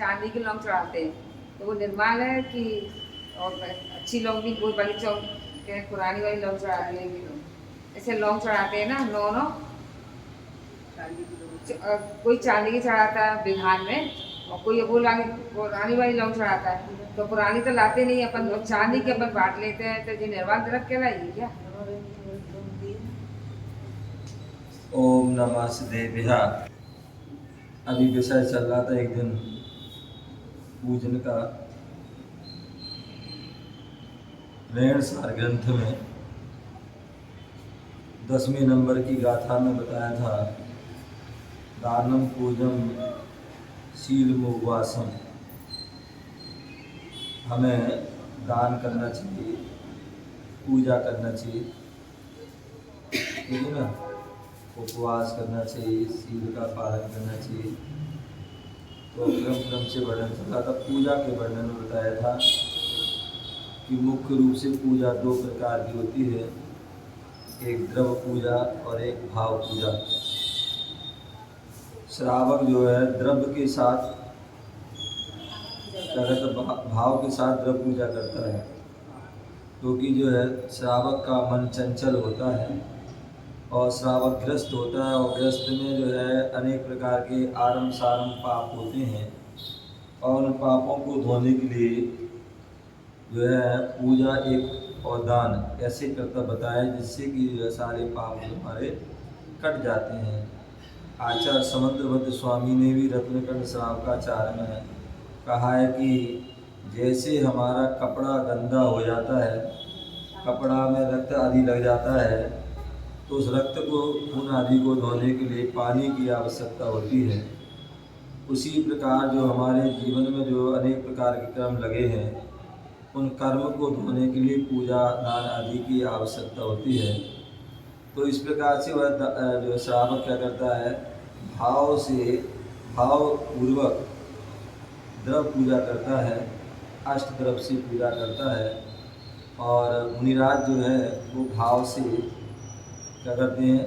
चांदी की लौंग चढ़ाते हैं, तो वो निर्माल है कि और अच्छी लौंग भी कोई बड़ी चौक के पुरानी वाली लौंग चढ़ाते हैं, ऐसे लौंग चढ़ाते हैं ना नौ नौ। कोई चांदी की चढ़ाता है बिहार में, और कोई पुरानी वाली लौंग चढ़ाता है। तो पुरानी तो लाते नहीं अपन, चांदी के अपन बांट लेते हैं, तो ये निर्वाल द्रव्य कहलाएगी क्या? ओम नमः शिवाय। अभी विषय चल रहा था एक दिन पूजन का। रेणसार ग्रंथ में 10वें नंबर की गाथा में बताया था, दानम पूजम शीलमुपवासम, हमें दान करना चाहिए, पूजा करना चाहिए, ठीक है ना, उपवास करना चाहिए, शील का पालन करना चाहिए। तो क्रम क्रम से वर्णन चल रहा था। पूजा के वर्णन में बताया था कि मुख्य रूप से पूजा 2 प्रकार की होती है, एक द्रव्य पूजा और एक भाव पूजा। श्रावक जो है द्रव्य के साथ क्या कहते हैं, भाव के साथ द्रव्य पूजा करता है, क्योंकि जो है श्रावक का मन चंचल होता है और श्रावक ग्रस्त होता है, और ग्रस्त में जो है अनेक प्रकार के आरम सारम पाप होते हैं, और उन पापों को धोने के लिए जो है पूजा एक और दान ऐसे करता बताया जिससे कि जो है सारे पाप हमारे कट जाते हैं। आचार्य समुद्रभद्र स्वामी ने भी रत्नकंड श्रावकाचार्य में कहा है कि जैसे हमारा कपड़ा गंदा हो जाता है, कपड़ा में रक्त आदि लग जाता है, तो उस रक्त को खून आदि को धोने के लिए पानी की आवश्यकता होती है। उसी प्रकार जो हमारे जीवन में जो अनेक प्रकार के कर्म लगे हैं, उन कर्म को धोने के लिए पूजा दान आदि की आवश्यकता होती है। तो इस प्रकार से वह जो श्रावक क्या करता है, भाव से भाव पूर्वक द्रव्य पूजा करता है, अष्ट द्रव्य से पूजा करता है। और मुनिराज जो है वो भाव से क्या करते हैं,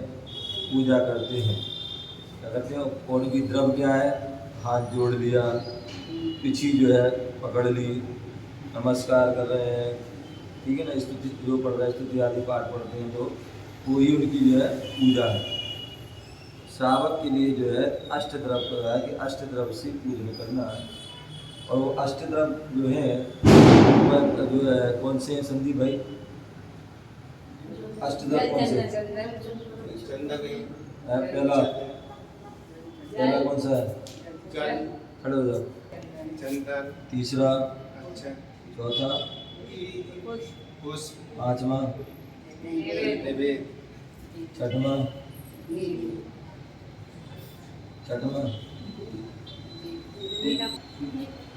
पूजा करते हैं। क्या करते हैं, और उनकी द्रव्य क्या है, हाथ जोड़ लिया, पिछी जो है पकड़ ली, नमस्कार कर रहे हैं, ठीक है ना, स्तुति जो पढ़ रहे हैं, स्तुति आदि पाठ पढ़ते हैं, तो वही उनकी जो है पूजा है। श्रावक के लिए जो है अष्ट द्रव्य कर रहा है कि अष्ट द्रव्य से पूजन करना है। और वो अष्ट द्रव्य जो है वह जो है कौन से हैं संदीप भाई? अष्ट द्रव्य कौन से? पहला पहला कौन सा है? खड़े हो जाओ। तीसरा, चौथा, पांचवा, छठवां,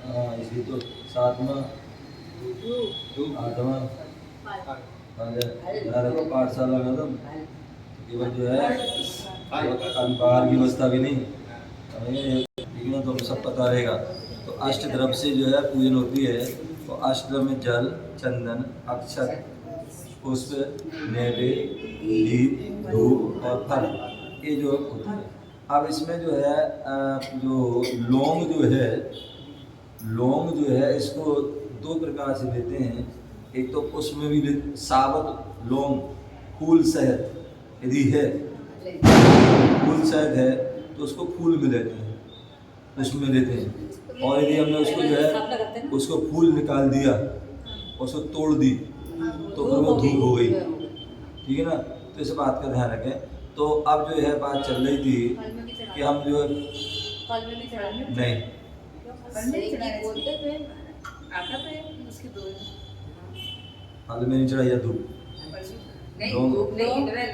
हाँ इसलिए तो सातवां, आठवां, को पाठशाला में तो केवल जो है बाहर की व्यवस्था भी नहीं, ठीक है ना, तो सब पता रहेगा। तो अष्ट द्रव्य से जो है पूजन होती है। तो अष्ट द्रव्य में जल, चंदन, अक्षत, पुष्प, नैवेद्य, दीप, धूप और फल, ये जो होता है। अब इसमें जो है जो लौंग जो है इसको 2 प्रकार से लेते हैं। एक तो उसमें भी साबुत लौंग, फूल शहद, यदि है फूल शहद है तो उसको फूल में लेते हैं, उसमें लेते हैं। और यदि हमने उसको जो है उसको फूल निकाल दिया, उसको तोड़ दी, तो फिर वो धूप हो गई, ठीक है ना। तो इस बात का ध्यान रखें। तो अब जो है बात चल रही थी कि हम जो नहीं फल में नहीं चढ़ाइया धूप,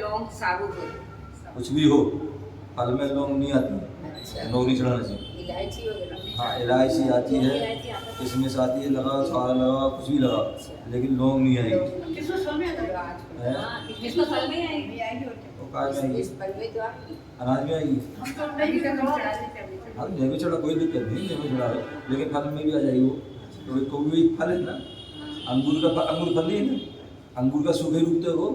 लौंग साबुत कुछ भी हो, फल में लौंग नहीं आती, लौंग नहीं चढ़ाना चाहिए। हाँ इलायची आती है, किशमिश आती है, लगाओ, छुहारा लगाओ, कुछ भी लगाओ, लेकिन लौंग नहीं आएगी। अनाज में आएगी, हाँ मैं भी चढ़ा, कोई दिक्कत नहीं, मैं भी चढ़ा, लेकिन फल में भी आ जाएगी वो। तो कोई भी फल है ना, अंगूर फल नहीं है ना, अंगूर का सूखे रूप तो वो,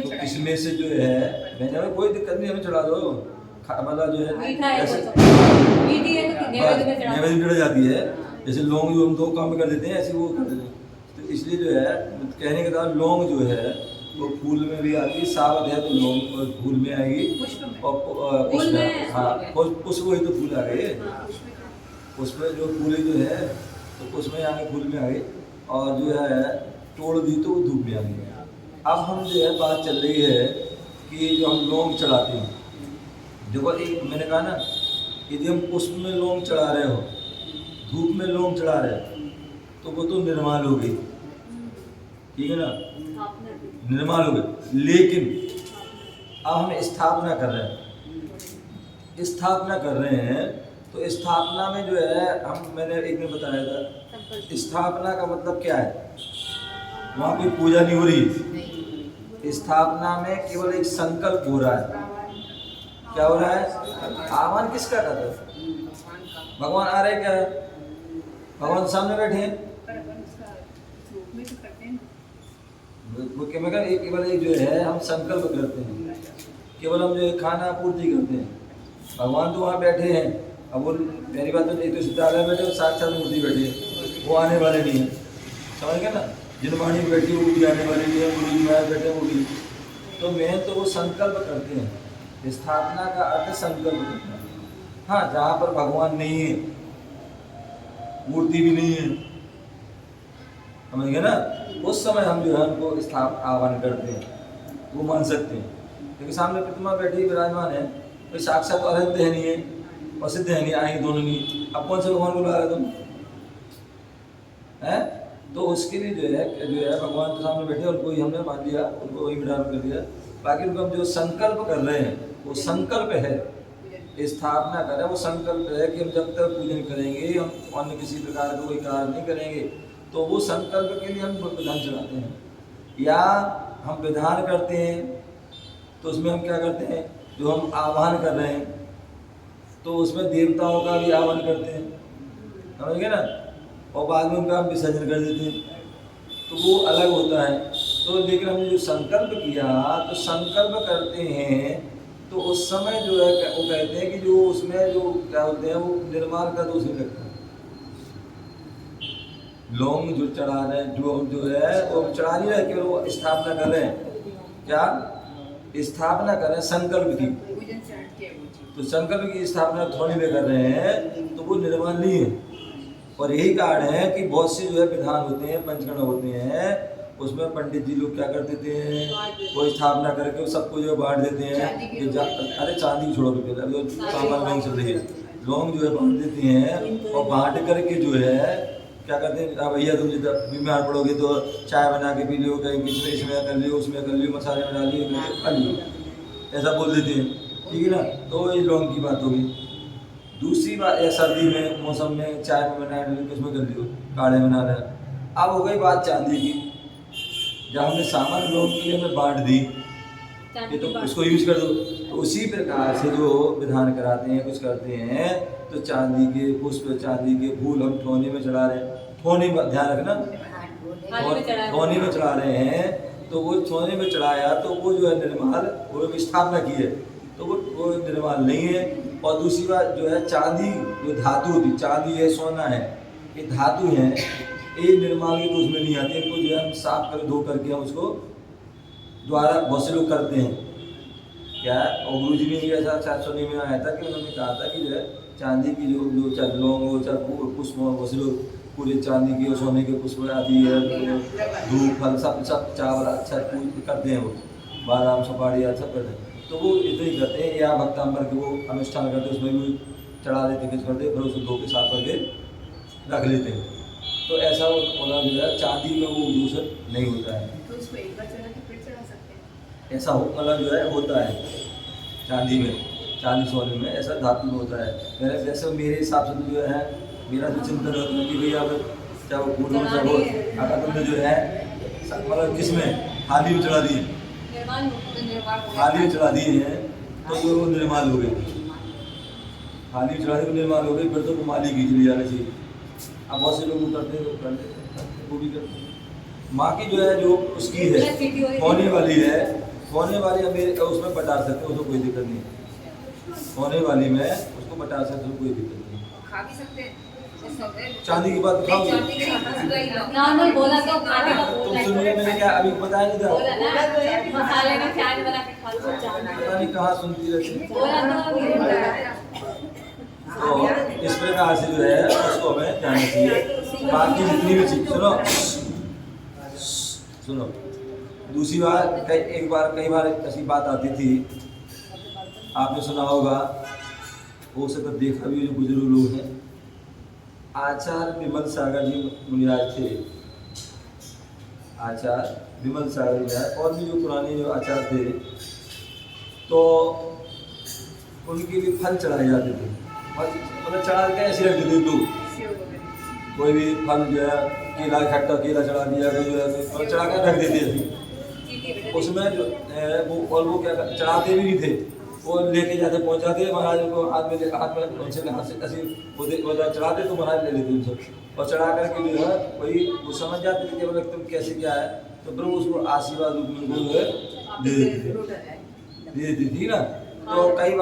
तो इसमें से जो है मैंने कोई दिक्कत नहीं, हमें चढ़ा दो, मतलब जो है मीठा है जैसे तो मीठी है तो नैवेद्य में चढ़ा नैवेद्य में चढ़ जाती है। जैसे लौंग जो हम 2 काम में कर देते हैं ऐसे वो कर देते हैं। तो इसलिए जो है कहने के बाद लौंग जो है वो फूल में भी आती है, सावध है तो लौंग और फूल में आएगी और फूल में हाँ पुष्प वही तो फूल आ गए, पुष्प जो फूल जो है तो उसमें आगे फूल में आ गई और जो है तोड़ दी तो वो धूप में आ गई। अब हम जो है बात चल रही है कि जो हम लौंग चढ़ाते हैं, देखो एक मैंने कहा ना यदि हम पुष्प में लौंग चढ़ा रहे हो, धूप में लौंग चढ़ा रहे हो तो वो तो निर्माल हो गई, ठीक है ना, निर्माल हो गई। लेकिन अब हम स्थापना कर रहे हैं, स्थापना कर रहे हैं तो स्थापना में जो है मैंने एक दिन बताया था स्थापना का मतलब क्या है, वहाँ कोई पूजा नहीं हो रही। स्थापना में केवल एक संकल्प हो रहा है। क्या हो रहा है? आह्वान किसका कर रहे हैं? भगवान आ रहे क्या है? भगवान सामने बैठे हैं। केवल एक जो है हम संकल्प करते हैं, केवल हम जो है खाना पूर्ति करते हैं। भगवान तो वहाँ बैठे हैं। अब वो मेरी बात तो एक तो सिद्धालय बैठे और साक्षात मूर्ति बैठे हैं, वो आने वाले नहीं है, समझ गए ना। जिनवाणी बैठी वो भी आने वाली नहीं है, गुरु जी महाराज बैठे वो भी। तो मेन तो वो संकल्प करते हैं। स्थापना का अर्थ संकल्प करना है। हाँ, जहाँ पर भगवान नहीं है, मूर्ति भी नहीं है, समझ गए ना, उस समय हम जो है उनको आह्वान करते हैं, वो मान सकते हैं। क्योंकि सामने प्रतिमा बैठी विराजमान है, कोई साक्षात अरहंत है नहीं है और सिद्ध है नहीं, आएंगे दोनों नहीं। अब कौन से भगवान को बुला रहे तुम हैं? तो उसके लिए जो है भगवान के सामने बैठे, उनको ही हमने मान लिया, उनको वही विराम कर दिया। बाकी उनको हम जो संकल्प कर रहे हैं वो संकल्प है, स्थापना कर रहे हैं वो संकल्प है कि हम जब तक पूजन करेंगे, हम अन्य किसी प्रकार का कोई कार्य नहीं करेंगे, तो वो संकल्प के लिए हम विधान चढ़ाते हैं। या हम विधान करते हैं तो उसमें हम क्या करते हैं, जो हम आह्वान कर रहे हैं तो उसमें देवताओं का भी आह्वान करते हैं, समझ गए ना, और बाद में उनका हम विसर्जन कर देते हैं, तो वो अलग होता है। तो लेकिन हमने जो संकल्प किया तो संकल्प करते हैं तो उस समय जो है वो कहते हैं कि जो उसमें जो क्या होते हैं वो निर्माण का दोष नहीं लगता। लौंग जो चढ़ा रहे हैं जो है वो चढ़ा नहीं रहे, केवल वो स्थापना कर रहे हैं। क्या स्थापना कर रहे हैं? संकल्प की। तो संकल्प की स्थापना थोड़ी में कर रहे हैं तो वो निर्माण नहीं है। और यही कारण है कि बहुत से जो है विधान होते हैं, पंचकर्म होते हैं, उसमें पंडित जी लोग क्या कर देते हैं, वो स्थापना करके सबको जो है बांट देते हैं। अरे चांदी छोड़ो पहले, जो सामान लौंग चल रही है, लौंग जो है बांट देते हैं और बांट करके जो है क्या करते हैं, भैया तुम जब बीमार पड़ोगे तो चाय बना के पी लो, कहीं इसमें कर लियो, उसमें कर लियो, मसाले में डालिए कर लियो, ऐसा बोल देते हैं, ठीक है ना। तो ये लौंग की बात होगी। दूसरी बात, या सर्दी में मौसम में चाय में बना किसमें कर लियो, काढ़े बना रहे। अब हो गई बात चांदी की, जब हमने सामान लौंग के लिए हमें बांट दी तो उसको यूज कर दो। तो उसी प्रकार से जो विधान कराते हैं, कुछ करते हैं, तो चांदी के पुष्प, चांदी के फूल हम ठोने में चढ़ा रहे हैं, ठोने में ध्यान रखना, ठोने में चढ़ा रहे हैं, तो वो ठोने में चढ़ाया तो वो जो है निर्माल, वो स्थापना की है तो वो निर्माल नहीं है। और दूसरी बात जो है चांदी जो धातु होती, चांदी है, सोना है, ये धातु है, ये निर्माल के तो उसमें नहीं आती। इनको जो है हम साफ कर धो करके हम उसको द्वारा बहुत से लोग करते हैं क्या। और गुरु जी ने भी ऐसा 400 में आया था कि उन्होंने कहा था कि जो है चांदी की जो चाहे लौंग हो, चाहे पुष्प हो, बहुत से लोग पूरे चांदी के और सोने के पुष्प आदि है, धूप फल सब चावल अच्छा करते हैं, वो बादाम सुपारी सब करते हैं। तो वो इतना ही करते हैं, या भक्तांबर के वो अनुष्ठान करते हैं, उसमें भी चढ़ा देते, कुछ करते, फिर उसको धो के साफ करके रख लेते हैं। तो ऐसा वो बोला जो है चांदी में वो दूसर नहीं होता है, तो उसको एक बार चढ़ा के फिर चढ़ा सकते हैं, ऐसा मतलब जो है होता है चांदी में, चांदी सोने में ऐसा धातु में होता है। मेरे जैसे मेरे हिसाब से तो जो है मेरा जो चिंतन होता है कि भैया चाहे वो पूर्व चाहे वो अगर तुमने जो है मतलब किसमें थाली में चढ़ा दिए, थाली में चढ़ा दिए हैं तो वो निर्माल हो गए, थाली में चढ़ा दिए निर्माल हो गई, फिर तो माली खींच ली जाने चाहिए। अब बहुत से लोग वो करते हैं, वो भी करते हैं। माँ की जो है जो उसकी है होने वाली है, होने वाली है मेरे उसमें बटा सकते हैं, उसको कोई दिक्कत नहीं है। होने वाली में उसको बता सकते हो, कोई दिक्कत नहीं। खा भी सकते हैं चांदी की बात खाओ। चांदी के पूरा ही नॉर्मल बोला तो खाने का तुम बोला सुनिए, मैंने क्या अभी बताया नहीं था? बोला ना मसाले में चाय बना के खा लो चांदी पता नहीं कहाँ सुनती रहती। बोला तो इस प्रकार से जो है उसको हमें जानना चाहिए। बाकी जितनी भी चीज सुनो, दूसरी बात, कई बार ऐसी बात आती थी, आपने सुना होगा, हो सकता देखा भी जो बुजुर्ग लोग हैं। आचार्य विमल सागर जी मुनिराज थे, आचार्य विमल सागर मुनिराज, और भी जो पुराने जो आचार्य थे, तो उनके लिए फल चढ़ाए जाते थे। मतलब चढ़ा के ऐसे रख देते लोग, कोई भी फल जो है, केला खट्टा केला चढ़ा दिया, जो है फल चढ़ा के रख देते थे। उसमें जो है वो क्या चढ़ाते भी नहीं थे, वो लेके जाते पहुंचाते महाराज को, हाथ में उनसे ऐसे वो चढ़ाते तो महाराज ले लेते उनसे, और चढ़ा करके जो है वही वो समझ जाते थे कि मतलब तुम कैसे क्या है, तो प्रभु उसको आशीर्वाद रूप में जो है दे देती थी ना। तो कई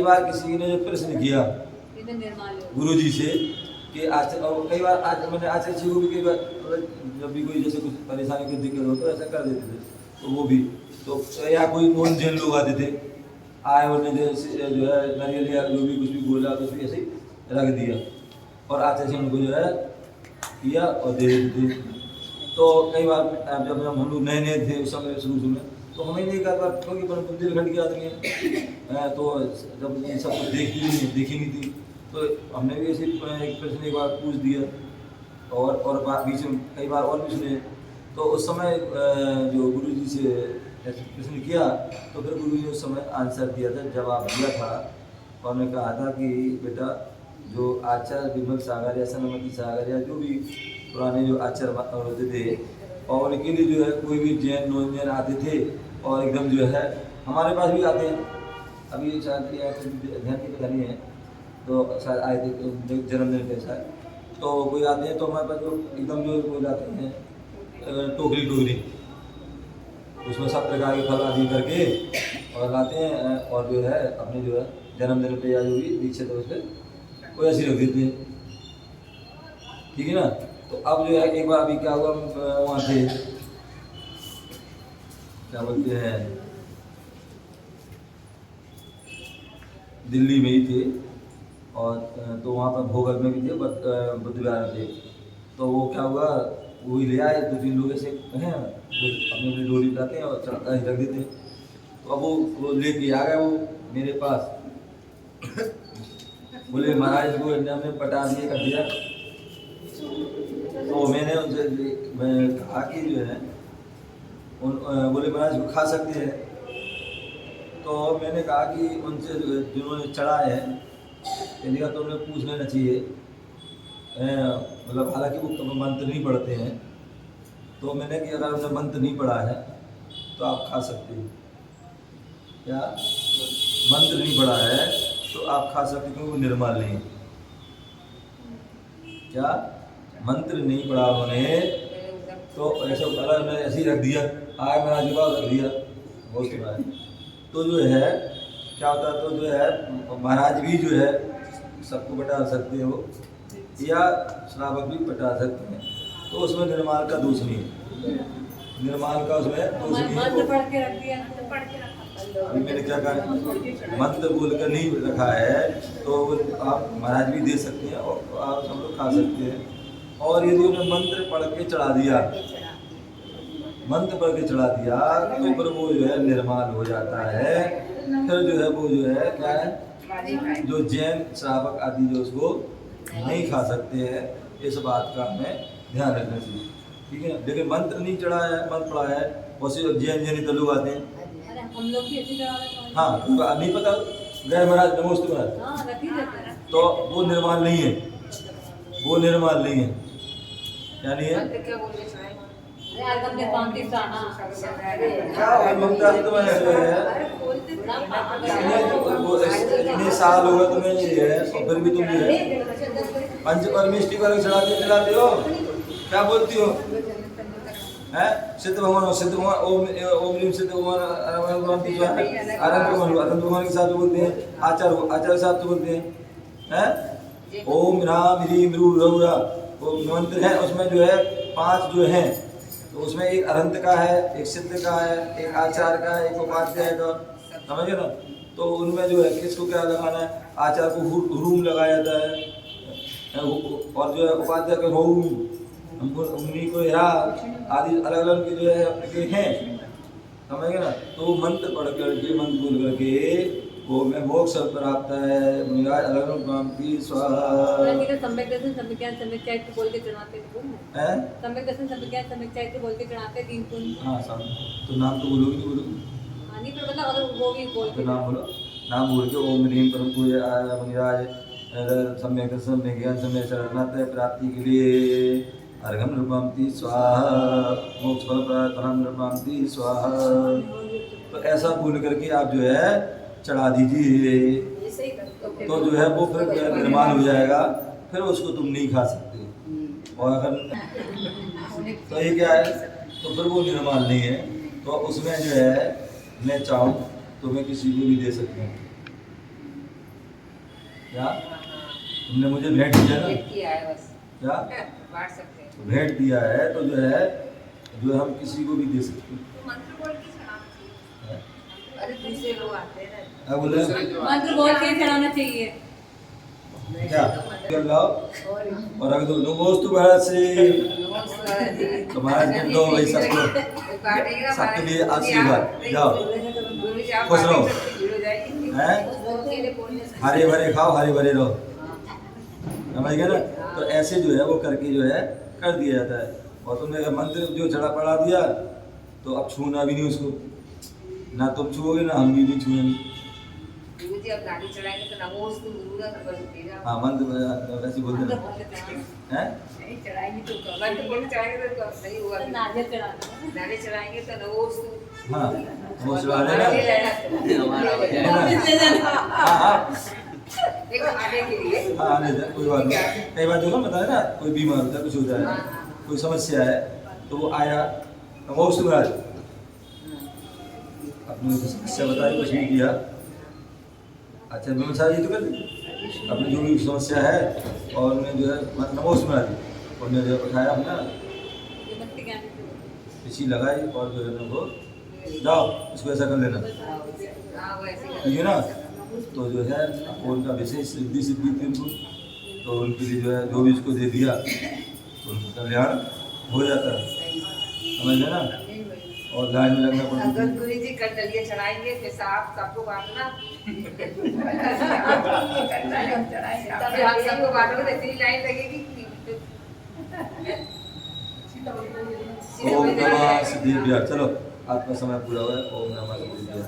बार किसी ने जो प्रश्न किया गुरु जी से कि कई बार मैंने आचार्य जी को भी कई बार जब भी कोई जैसे कुछ परेशानी की दिक्कत हो तो ऐसा कर देते थे, तो वो भी तो या कोई नॉन जैन लोग आते थे, आए उन्होंने जो है नारियल या जो भी कुछ भी बोला तो उसको ऐसे ही रख दिया, और आचार्य जी उनको जो है किया और दे देते थे। तो कई बार जब हम लोग नए थे उस समय शुरू में, तो हमें नहीं कहता क्योंकि बुंदेलखंड के आदमी हैं, तो जब ये सब देखी नहीं थी, तो हमने भी ऐसे एक प्रश्न एक बार पूछ दिया, और बीच में कई बार और भी सुने। तो उस समय जो गुरु जी से प्रश्न किया, तो फिर गुरु जी उस समय आंसर दिया था, जवाब दिया था, और ने कहा था कि बेटा जो आचार्य विमल सागर या सनमती सागर या जो भी पुराने जो आचार्य होते थे, और उनके लिए जो है कोई भी जैन नॉन जैन आते थे, और एकदम जो है हमारे पास भी आते हैं, अभी शायद ध्यान की पता नहीं है, तो शायद आए थे जन्मदिन पे शायद, तो कोई आते हैं तो हमारे पास जो एकदम जो कोई लाते हैं टोकरी उसमें सब प्रकार के फल आदि करके और लाते हैं, और जो है अपने जो है जन्मदिन पे या जो भी दीक्षित है उस पर कोई ऐसी रख देते हैं, ठीक है ना। तो अब जो है एक बार अभी क्या हुआ, वहाँ थे क्या बोलते हैं दिल्ली में ही थे, और तो वहाँ पर भोगल में भी थे, बुधवार थे, तो वो क्या हुआ, वही ले आए 2-3 लोग ऐसे हैं, वो अपने डोरी लाते हैं और चढ़ा रख देते हैं। तो अब वो लेके आ गए वो मेरे पास, बोले महाराज को हमने पटा दिए कर दिया। तो मैंने उनसे कहा कि जो है बोले महाराज को खा सकते हैं। तो मैंने कहा कि उनसे जिन्होंने चढ़ाए हैं यदि तो उन्हें पूछ लेना चाहिए, मतलब हालांकि वो मंत्र नहीं पढ़ते हैं, तो मैंने कि अगर उन्हें मंत्र नहीं पढ़ा है तो आप खा सकते हैं, क्या मंत्र नहीं पढ़ा है तो आप खा सकते, क्योंकि वो निर्मल नहीं है। क्या मंत्र नहीं पढ़ा उन्होंने, तो ऐसा उन्होंने ऐसे ही रख दिया, आए महाराज के पास रख दिया, बहुत सुना है। तो जो है क्या होता है, तो जो है महाराज भी जो है सबको बता सकते हैं वो, या श्रावक भी बता सकते हैं, तो उसमें निर्माल का दोष नहीं है, निर्माल का उसमें दोष नहीं है। अभी मैंने क्या कहा, मंत्र बोलकर नहीं रखा है तो आप महाराज भी दे सकते हैं और आप सब लोग खा सकते हैं। और यदि उन्हें मंत्र पढ़ के चढ़ा दिया, मंत्र पढ़ के चढ़ा दिया, तो फिर वो जो है निर्माल हो जाता है, फिर जो है वो जो है क्या है, जो जैन श्रावक आदि जो उसको नहीं खा सकते हैं, इस बात का हमें ध्यान रखना चाहिए, ठीक है। लेकिन मंत्र नहीं चढ़ा है, मंत्र पढ़ा है, बहुत से जैन लोग आते हैं, हम लोग भी ऐसे हाँ नहीं पता गए महाराज नमोस्तु महाराज, तो वो निर्माल नहीं है, वो निर्माल नहीं है, यानी है क्या ममता इतने साल हो गए तुम्हें ये है, और फिर भी तुम जो है पंच परमेष्टि को चढ़ाते हो, क्या बोलती हो, है सिद्ध भगवान ओम ओम ह्रीम सिद्ध भगवान अनंत भगवान के साथ बोलते हैं, आचार्य के साथ बोलते हैं। ओम राम ह्रीम रू रौरा वो मंत्र है, उसमें जो है 5 जो हैं, तो उसमें एक अनंत का है, एक सिद्ध का है, एक आचार्य का है, एक उपाध्याय का, समझे ना। तो उनमें जो है किसको क्या लगाना है, आचार्य को हुरूम लगाया जाता है, और जो है उपाध्याय को होम, उन्हीं को या आदि अलग अलग के जो है के हैं, समझे ना। तो मंत्र पढ़ करके मंत्र बोल करके वो में मोक्ष प्राप्त है। मुनिराज अलग अलग नाम की स्वाहा। सम्यक दर्शन सम्यक ज्ञान सम्यक चैत्र बोल के चढ़ाते हैं। सम्यक दर्शन सम्यक ज्ञान सम्यक चैत्र बोल के चढ़ाते 3 पुण्य। हाँ सब तो नाम तो बोलोगे नहीं बोलोगे? हाँ नहीं, पर मतलब अगर वो भी बोल के नाम बोलो, नाम बोल के ओम ह्रीम परम पूज्य मुनिराज सम्यक दर्शन सम्यक ज्ञान सम्यक शरणागत प्राप्ति के लिए अर्घम नृपांति स्वाहा, मोक्ष फल प्रदान नृपांति स्वाहा। तो ऐसा बोल करके आप जो है चढ़ा दीजिए, तो जो है वो फिर निर्माण हो जाएगा, फिर उसको तुम नहीं खा सकते। और अगर तो ये क्या है, तो फिर वो निर्माण नहीं है, तो उसमें जो है मैं चाहूँ तो मैं किसी को भी दे सकता हूँ। क्या तुमने मुझे भेंट दिया ना, किया है बस, क्या बांट सकते हैं। भेंट दिया है, तो जो है हम किसी को भी दे सकते हैं। अरे दूसरे लोग आते हैं ना, क्या बोले? मंत्र बोल के चढ़ाना चाहिए। क्या कर लाओ और रख दो नमोस्तु भारत से तुम्हारे दो भाई सबको सबके लिए आशीर्वाद। जाओ खुश रहो, हैं हरे भरे खाओ, हरे भरे रहो, समझ गए ना। तो ऐसे जो है वो करके जो है कर दिया जाता है। और तुमने अगर मंत्र जो चढ़ा पढ़ा दिया तो अब छूना भी नहीं उसको, ना तुम छूओगे ना हम भी नहीं छूएंगे। गुरुजी अब गाड़ी चढ़ाएंगे तो नमोस्तु गुरुदा कर बोलते हैं। हाँ मंत्र वैसे बोलते हैं, हैं नहीं चढ़ाएंगे तो मंत्र बोल चढ़ाएंगे तो नहीं होगा। नारियल चढ़ाना। नारे चढ़ाएंगे तो नमोस्तु, हाँ वो चढ़ा देना। हाँ एक आने के लिए हाँ आने दे, कोई बात नहीं। कई बार जो ना बताया ना, कोई बीमार होता है, कुछ होता है, कोई समस्या है, तो वो आया नमोस्तु महाराज, अपनी समस्या बताई, कुछ नहीं किया, अच्छा व्यवसाय ये तो कर दी अपनी जो भी समस्या है, और उन्हें जो है नमोस्तु महाराज उन्हें जो उठाया अपना किसी लगाई, और जो है ना वो जाओ इसको ऐसा कर लेना, ठीक है ना। तो जो है उनका विशेष सिद्धि थी उनको, तो उनके लिए जो है जो भी उसको दे दिया तो उनका कल्याण हो जाता है, समझ गए ना। और लाइन में लगना पड़ता अगर गुरुजी कर दलिए चढ़ाएंगे तो साफ सबको बांटना, तब हम सबको बांटोगे तो इतनी लाइन लगेगी। ओम नमः सिद्धिभ्यः। चलो आपका समय पूरा हुआ है। ओम नमः सिद्धिभ्यः।